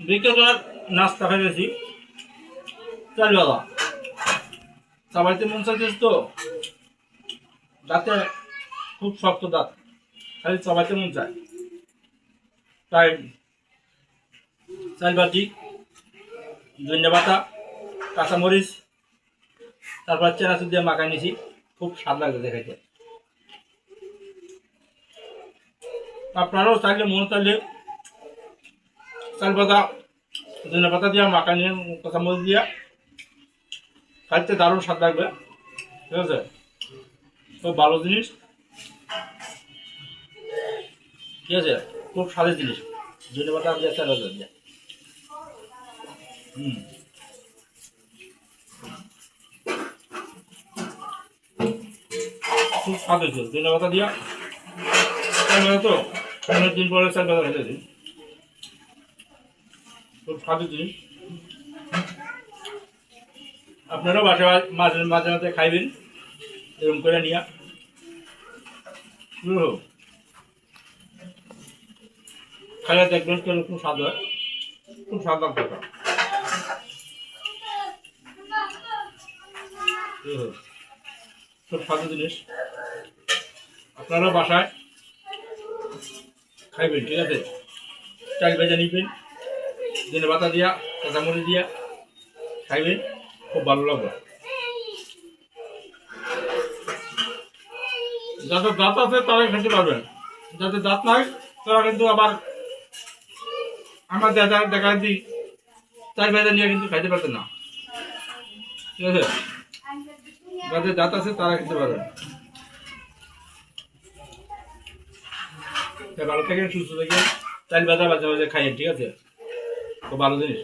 বিকেলবেলার নাস্তা খাইতেছি চাল বাবা চাবাইতে মন চাইতেছে তো দাঁতে খুব শক্ত দাঁত খালি চাবাইতে মন চায় তাই চাল বাটি ধনিয়া পাতা কাঁচামরিচ তারপর চেনাচুর দিয়ে মাখাই নিয়েছি খুব স্বাদ লাগছে খাইতে আপনারাও চাইলে মনে চাইলে চাল পাতা ধনিয়া পাতা দিয়ে মাখা নিয়ে কাঁচামরিচ দিয়ে খাইতে দারুণ স্বাদ লাগবে ঠিক আছে খুব ভালো জিনিস ঠিক আছে খুব স্বাদের জিনিস ধনিয়া পাতা দিয়ে চাল পাতা দিয়ে খুব স্বাদ হয়েছে ধনিয়া পাতা দিয়া চাল পাতা তো অনেকদিন পরে চাল পাতা খেতেছি খুব স্বাদের জিনিস আপনারাও বাসায় মাঝে মাঝে মাঝে খাইবেন এরকম করে নিয়ে খাইলে দেখবেন খুব স্বাদ হয় খুব স্বাদ লাগবে খুব স্বাদের জিনিস আপনারাও বাসায় খাইবেন ঠিক আছে চাল ভেজে নিবেন ধনে পাতা দিয়া কাঁচামরিচ দিয়া খাইবেন খুব ভালো লাগবে যাদের দাঁত আছে তারাই খেতে পারবেন যাদের দাঁত নাই তারা কিন্তু আবার আমার দেখা দিই চাল ভেজে নিয়ে কিন্তু খাইতে পারতেন না ঠিক আছে যাদের দাঁত আছে তারা খেতে পারবেন ভালো থাকেন সুস্থ থাকেন চাল ভাজা মাঝে মাঝে খাইয়েন ঠিক আছে খুব ভালো জিনিস